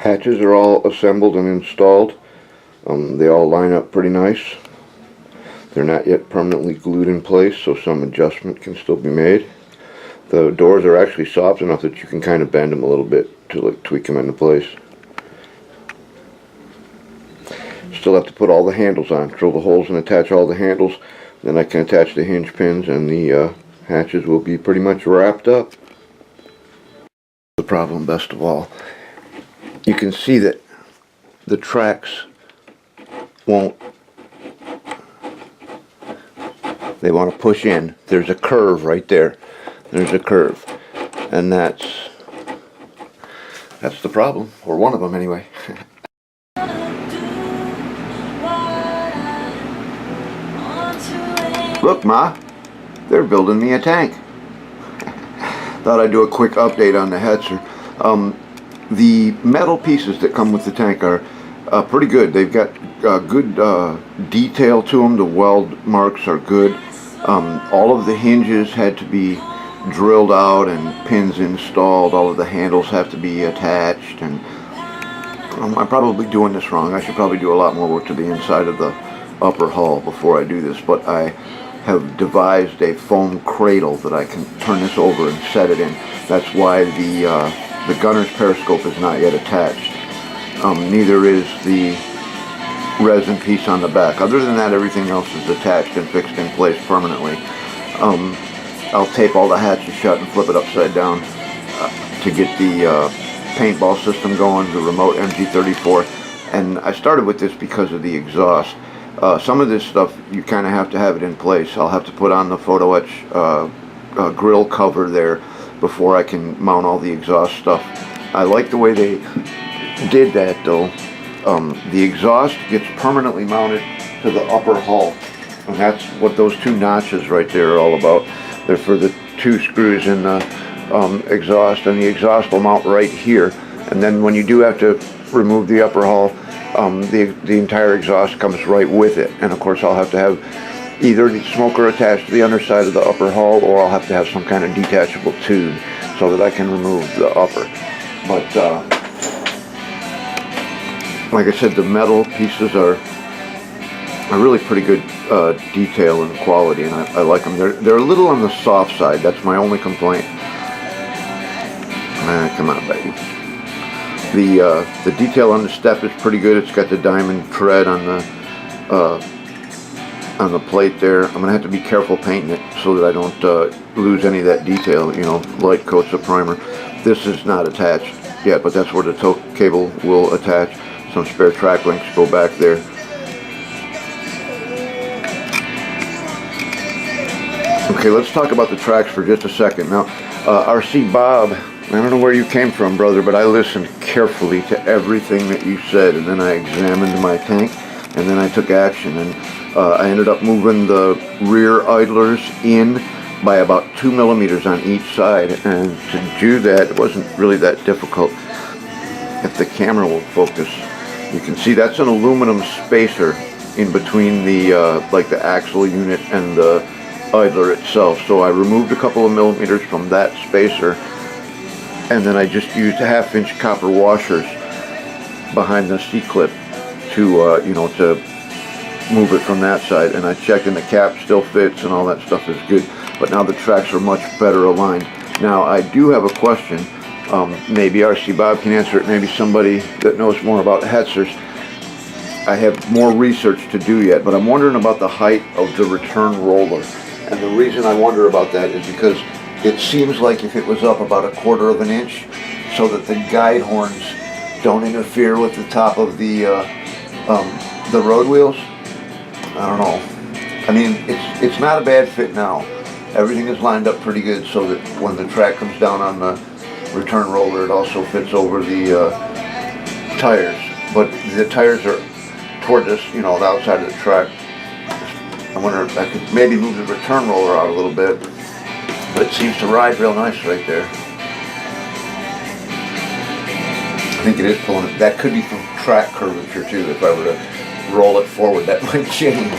Hatches are all assembled and installed. They all line up pretty nice. They're not yet permanently glued in place, so some adjustment can still be made. The doors are actually soft enough that you can kind of bend them a little bit to like tweak them into place. Still have to put all the handles on, drill the holes and attach all the handles. Then I can attach the hinge pins and the hatches will be pretty much wrapped up. The problem best of all, you can see that the tracks they want to push in. There's a curve right there. There's a curve. And that's the problem, or one of them anyway. Look, Ma, they're building me a tank. Thought I'd do a quick update on the Hetzer. The metal pieces that come with the tank are pretty good. They've got good detail to them. The weld marks are good. All of the hinges had to be drilled out and pins installed. All of the handles have to be attached. And I'm probably doing this wrong. I should probably do a lot more work to the inside of the upper hull before I do this. But I have devised a foam cradle that I can turn this over and set it in. That's why the gunner's periscope is not yet attached. Neither is the resin piece on the back. Other than that, everything else is attached and fixed in place permanently. I'll tape all the hatches shut and flip it upside down to get the paintball system going, the remote MG34. And I started with this because of the exhaust. Some of this stuff you kind of have to have it in place. I'll have to put on the photo etch grill cover there before I can mount all the exhaust stuff. I like the way they did that though. The exhaust gets permanently mounted to the upper hull, and that's what those two notches right there are all about. They're for the two screws in the exhaust, and the exhaust will mount right here. And then when you do have to remove the upper hull, the entire exhaust comes right with it. And of course I'll have to have either the smoker attached to the underside of the upper hull, or I'll have to have some kind of detachable tube so that I can remove the upper. But like I said, the metal pieces are really pretty good detail and quality, and I like them. They're a little on the soft side. That's my only complaint. Come on, baby. The detail on the step is pretty good. It's got the diamond tread on the plate there. I'm gonna have to be careful painting it so that I don't lose any of that detail. You know, light coats of primer. This is not attached yet, but that's where the tow cable will attach. Some spare track links go back there. Okay, let's talk about the tracks for just a second. Now, RC Bob, I don't know where you came from, brother, but I listened carefully to everything that you said, and then I examined my tank, and then I took action, and I ended up moving the rear idlers in by about 2 millimeters on each side, and to do that, it wasn't really that difficult. If the camera will focus, you can see that's an aluminum spacer in between the like the axle unit and the idler itself. So I removed a couple of millimeters from that spacer, and then I just used 1/2-inch copper washers behind the C-clip to you know, to move it from that side. And I checked, and the cap still fits, and all that stuff is good. But now the tracks are much better aligned. Now I do have a question. Maybe RC Bob can answer it. Maybe somebody that knows more about Hetzers. I have more research to do yet, but I'm wondering about the height of the return roller. And the reason I wonder about that is because it seems like if it was up about 1/4 of an inch, so that the guide horns don't interfere with the top of the road wheels. I don't know. I mean, it's not a bad fit now. Everything is lined up pretty good so that when the track comes down on the return roller, it also fits over the tires. But the tires are toward this, you know, the outside of the track. I wonder if I could maybe move the return roller out a little bit, but it seems to ride real nice right there. I think it is pulling it. That could be from track curvature too. If I were to roll it forward, that might change.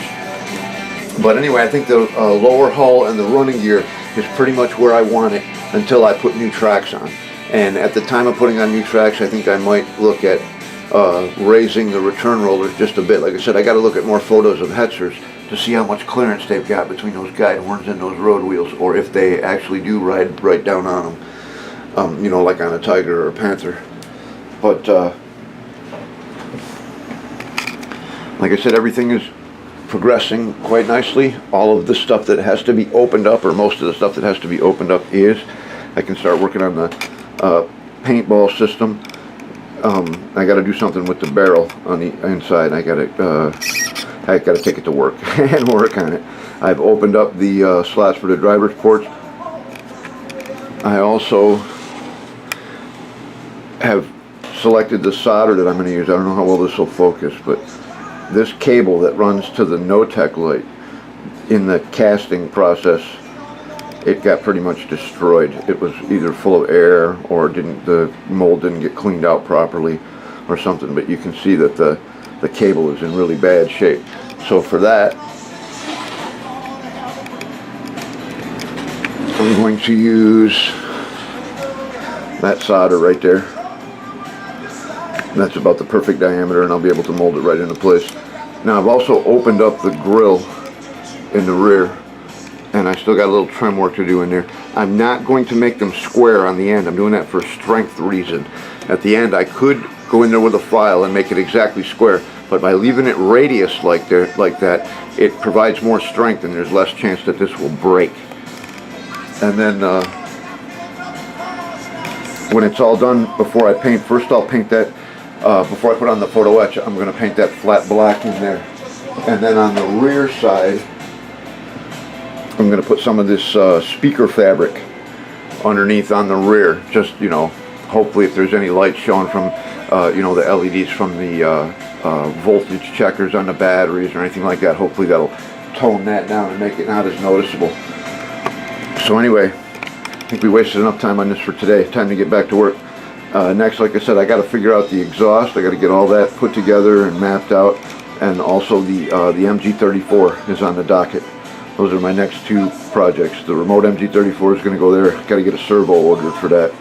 But anyway, I think the lower hull and the running gear is pretty much where I want it until I put new tracks on. And at the time of putting on new tracks, I think I might look at raising the return rollers just a bit. Like I said, I got to look at more photos of Hetzers to see how much clearance they've got between those guide horns and those road wheels, or if they actually do ride right down on them, you know, like on a Tiger or a Panther. But like I said, everything is progressing quite nicely. All of the stuff that has to be opened up, or most of the stuff that has to be opened up, is. I can start working on the paintball system. I got to do something with the barrel on the inside. I got to take it to work and work on it. I've opened up the slots for the driver's ports. I also have selected the solder that I'm going to use. I don't know how well this will focus, but this cable that runs to the no-tech light, in the casting process, it got pretty much destroyed. It was either full of air, or the mold didn't get cleaned out properly or something, but you can see that the cable is in really bad shape. So for that, I'm going to use that solder right there. That's about the perfect diameter, and I'll be able to mold it right into place. Now I've also opened up the grill in the rear, and I still got a little trim work to do in there. I'm not going to make them square on the end. I'm doing that for strength reason. At the end, I could go in there with a file and make it exactly square, but by leaving it radius like that, it provides more strength, and there's less chance that this will break. And then when it's all done, before I paint, first I'll paint that, before I put on the photo etch, I'm going to paint that flat black in there. And then on the rear side, I'm going to put some of this speaker fabric underneath on the rear. Just, you know, hopefully if there's any light showing from, you know, the LEDs from the voltage checkers on the batteries or anything like that, hopefully that'll tone that down and make it not as noticeable. So anyway, I think we wasted enough time on this for today. Time to get back to work. Next, like I said, I got to figure out the exhaust. I got to get all that put together and mapped out. And also the MG34 is on the docket. Those are my next two projects. The remote MG34 is going to go there. Got to get a servo ordered for that.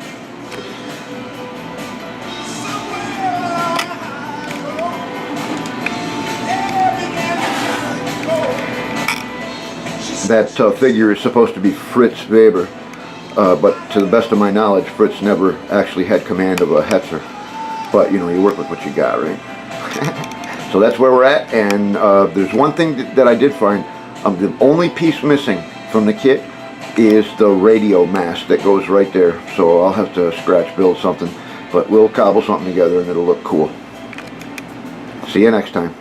That figure is supposed to be Fritz Weber, but to the best of my knowledge, Fritz never actually had command of a Hetzer. But, you know, you work with what you got, right? So that's where we're at, and there's one thing that I did find. The only piece missing from the kit is the radio mast that goes right there. So I'll have to scratch build something, but we'll cobble something together and it'll look cool. See you next time.